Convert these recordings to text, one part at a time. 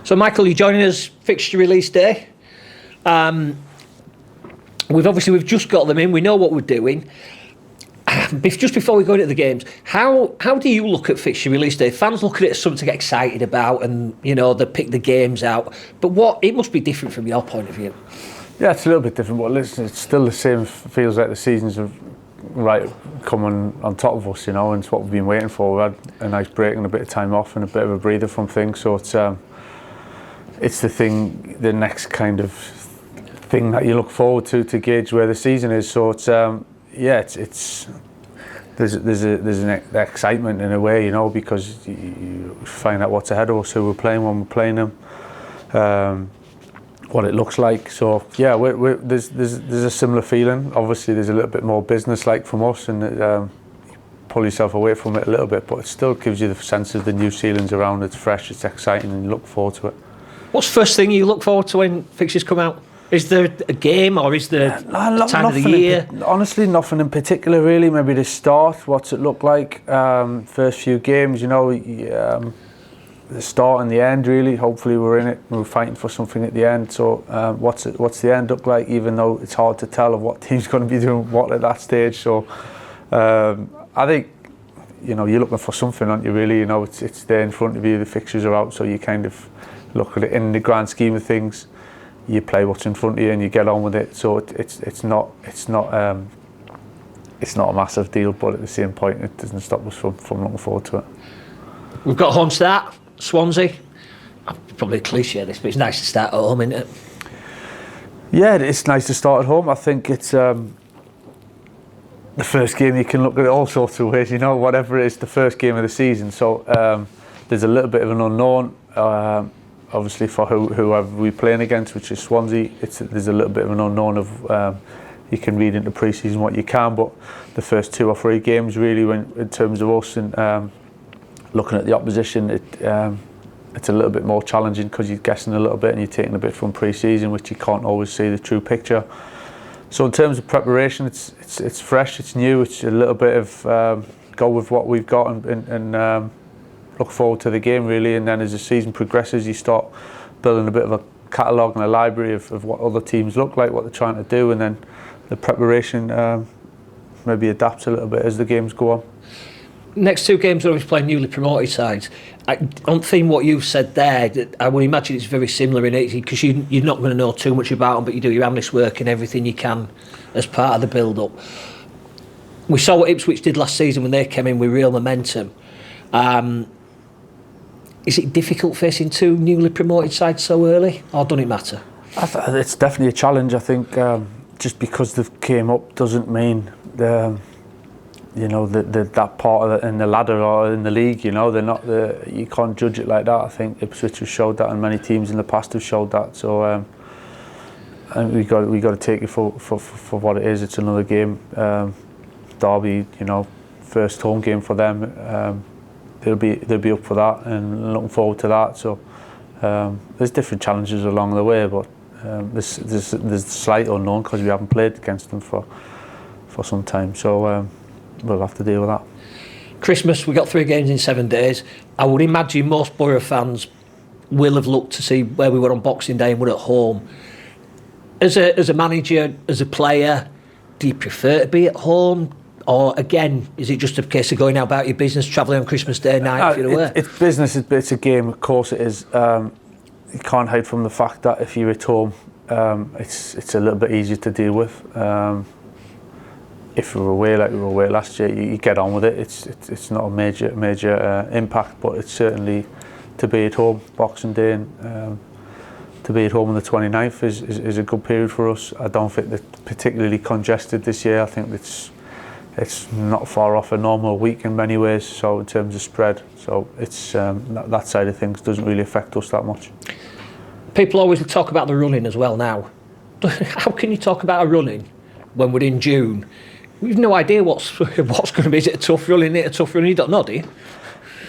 So, Michael, you're joining us fixture release day. We've just got them in. We know what we're doing. Just before we go into the games, how do you look at fixture release day? Fans look at it as something to get excited about, and they pick the games out. But it must be different from your point of view. Yeah, it's a little bit different, but listen, it's still the same. Feels like the season's coming on top of us, and it's what we've been waiting for. We had a nice break and a bit of time off and a bit of a breather from things. So it's the next kind of thing that you look forward to gauge where the season is. So there's an excitement in a way, because you find out what's ahead of us, who we're playing, when we're playing them, what it looks like. So yeah, there's a similar feeling. Obviously, there's a little bit more business-like from us, and pull yourself away from it a little bit, but it still gives you the sense of the new ceilings around. It's fresh, it's exciting, and you look forward to it. What's the first thing you look forward to when fixtures come out? Is there a game, or is there a time of the year? Honestly, nothing in particular really. Maybe the start, what's it look like? First few games, the start and the end really. Hopefully we're in it, we're fighting for something at the end. So what's the end look like, even though it's hard to tell of what team's going to be doing what at that stage. So I think, you're looking for something, aren't you really? It's there in front of you, the fixtures are out, so you kind of look at it in the grand scheme of things. You play what's in front of you and you get on with it. So it's not a massive deal, but at the same point, it doesn't stop us from looking forward to it. We've got home start, Swansea. Probably a cliche this, but it's nice to start at home, isn't it? Yeah, it's nice to start at home. I think it's the first game. You can look at it all sorts of ways, whatever it is, the first game of the season. So there's a little bit of an unknown. Obviously, for whoever we're playing against, which is Swansea, there's a little bit of an unknown of you can read into pre-season what you can, but the first 2 or 3 games really, in terms of us and looking at the opposition, it's a little bit more challenging because you're guessing a little bit and you're taking a bit from pre-season, which you can't always see the true picture. So in terms of preparation, it's fresh, it's new, it's a little bit of go with what we've got and look forward to the game really, and then as the season progresses you start building a bit of a catalogue and a library of what other teams look like, what they're trying to do, and then the preparation maybe adapts a little bit as the games go on. Next 2 games are always playing newly promoted sides. On theme what you've said there, I would imagine it's very similar in it, because you're not going to know too much about them, but you do your analyst work and everything you can as part of the build-up. We saw what Ipswich did last season when they came in with real momentum. Is it difficult facing 2 newly promoted sides so early, or doesn't it matter? It's definitely a challenge. I think just because they've came up doesn't mean that part of in the ladder or in the league. They're not you can't judge it like that. I think Ipswich have showed that, and many teams in the past have showed that. So and we got to take it for what it is. It's another game. Derby, first home game for them. They'll be up for that and looking forward to that. So there's different challenges along the way, but there's slight unknown because we haven't played against them for some time. So we'll have to deal with that. Christmas, we got 3 games in 7 days. I would imagine most Borough fans will have looked to see where we were on Boxing Day and we're at home. As a manager, as a player, do you prefer to be at home? Or again, is it just a case of going out about your business, travelling on Christmas Day night if you're away? It's business, it's a game, of course it is. You can't hide from the fact that if you're at home, it's a little bit easier to deal with. If we're away like we were away last year, you get on with it. It's not a major impact, but it's certainly to be at home Boxing Day and to be at home on the 29th is a good period for us. I don't think they're particularly congested this year. I think it's not far off a normal week in many ways, so in terms of spread, so it's that side of things doesn't really affect us that much. People always talk about the running as well now. How can you talk about a running when we're in June? We've no idea what's going to be. Is it a tough run? Isn't it a tough run? You don't know, do you?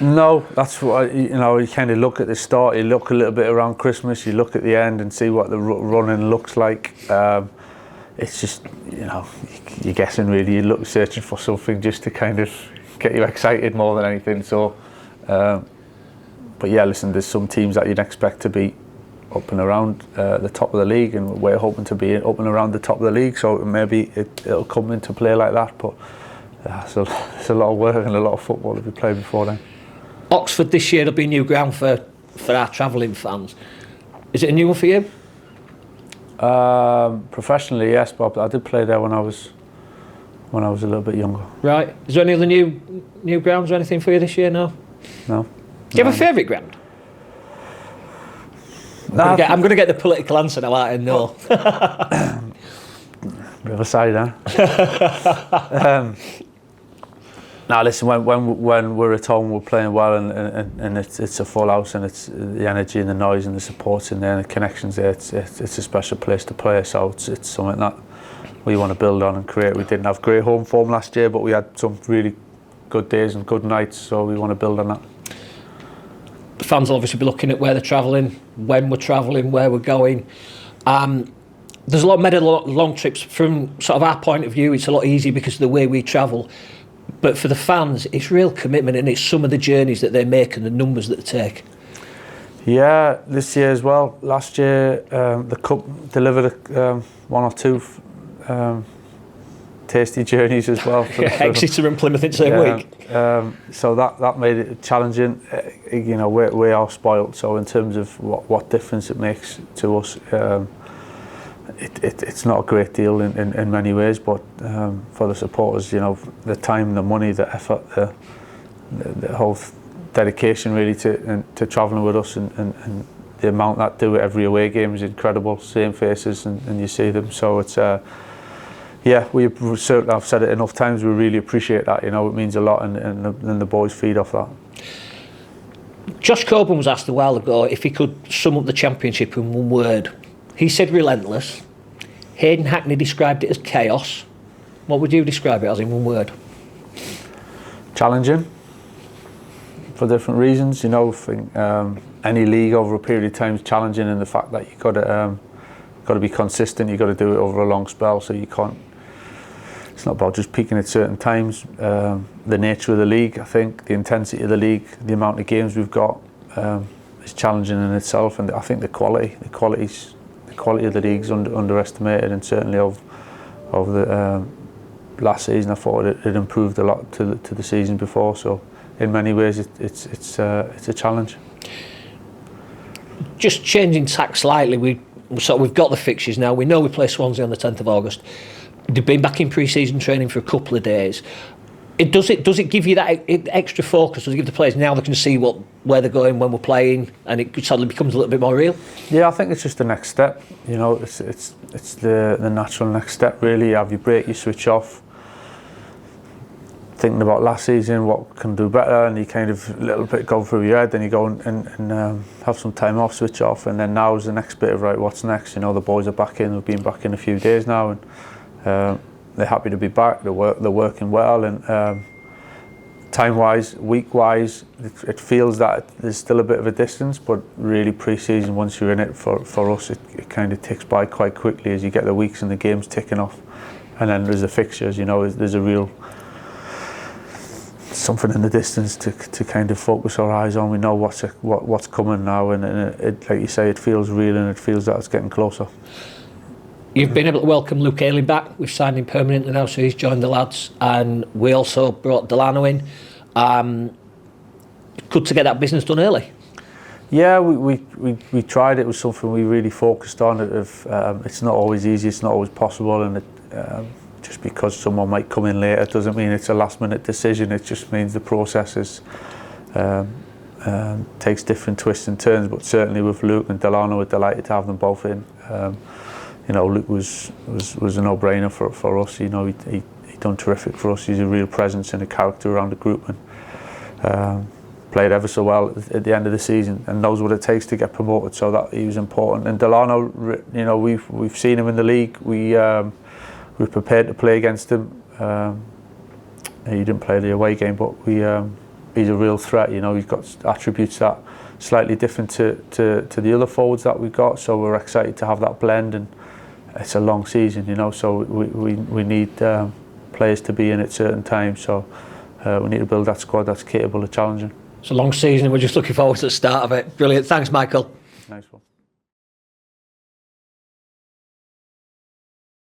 No, that's what you kind of look at the start, you look a little bit around Christmas, you look at the end and see what the running looks like. It's just, you're guessing really, you searching for something just to kind of get you excited more than anything. So But yeah, listen, there's some teams that you'd expect to be up and around the top of the league, and we're hoping to be up and around the top of the league, so maybe it'll come into play like that. But so it's a lot of work and a lot of football to be played before then. Oxford this year will be new ground for our travelling fans. Is it a new one for you? Professionally, yes, but I did play there when I was a little bit younger. Right. Is there any other new grounds or anything for you this year? No. No. Do you have a favourite ground? I'm going to get the political answer now. I know. Riverside, huh? Now listen, when we're at home, we're playing well, and it's a full house, and it's the energy and the noise and the support's in there and the connections there. It's a special place to play. So it's something that we want to build on and create. We didn't have great home form last year, but we had some really good days and good nights. So we want to build on that. The fans will obviously be looking at where they're travelling, when we're travelling, where we're going. There's a lot of many long trips. From sort of our point of view, it's a lot easier because of the way we travel. But for the fans, it's real commitment, and it's some of the journeys that they make and the numbers that they take. Yeah, this year as well. Last year, the Cup delivered one or two tasty journeys as well. Exeter and Plymouth in the same week. So that made it challenging. You know, we are spoilt. So in terms of what difference it makes to us, it's not a great deal in many ways. But for the supporters, you know, the time, the money, the effort, the whole dedication really to travelling with us, and the amount that do it every away game is incredible. Same faces, and you see them. So it's. Yeah, I've said it enough times, we really appreciate that, you know, it means a lot, and the boys feed off that. Josh Coburn was asked a while ago if he could sum up the Championship in one word. He said relentless. Hayden Hackney described it as chaos. What would you describe it as in one word? Challenging, for different reasons, you know. I think any league over a period of time is challenging, in the fact that you've got to be consistent, you've got to do it over a long spell, so you can't. It's not about just peaking at certain times. The nature of the league, I think, the intensity of the league, the amount of games we've got is challenging in itself, and I think the quality of the league's underestimated, and certainly of the last season, I thought it improved a lot to the season before. So in many ways, it's a challenge. Just changing tack slightly, we've got the fixtures now. We know we play Swansea on the 10th of August. They've been back in pre-season training for a couple of days. Does it give you that extra focus? Does it give the players, now they can see where they're going when we're playing, and it suddenly becomes a little bit more real? Yeah, I think it's just the next step. You know, it's the natural next step, really. You have your break, you switch off, thinking about last season, what can do better, and you kind of a little bit go through your head, then you go and have some time off, switch off, and then now is the next bit of, right, what's next? You know, the boys are back in, they've been back in a few days now, and they're happy to be back, they're working well, and time-wise, week-wise, it feels that there's still a bit of a distance, but really pre-season, once you're in it, for us, it kind of ticks by quite quickly as you get the weeks and the games ticking off, and then there's the fixtures, you know, there's a real something in the distance to kind of focus our eyes on. We know what's coming now, and it, like you say, it feels real, and it feels that it's getting closer. You've been able to welcome Luke Ayling back. We've signed him permanently now, so he's joined the lads, and we also brought Delano in. Good to get that business done early. Yeah, we tried. It was something we really focused on. It's not always easy, it's not always possible, and just because someone might come in later doesn't mean it's a last-minute decision. It just means the process takes different twists and turns. But certainly with Luke and Delano, we're delighted to have them both in. You know, Luke was a no-brainer for us. You know, he done terrific for us. He's a real presence and a character around the group, and played ever so well at the end of the season, and knows what it takes to get promoted. So that he was important. And Delano, you know, we've seen him in the league. We're prepared to play against him. He didn't play the away game, but he's a real threat. You know, he's got attributes that slightly different to the other forwards that we've got. So we're excited to have that blend, and it's a long season, you know. So we need players to be in at certain times. So we need to build that squad that's capable of challenging. It's a long season and we're just looking forward to the start of it. Brilliant. Thanks, Michael. Nice one.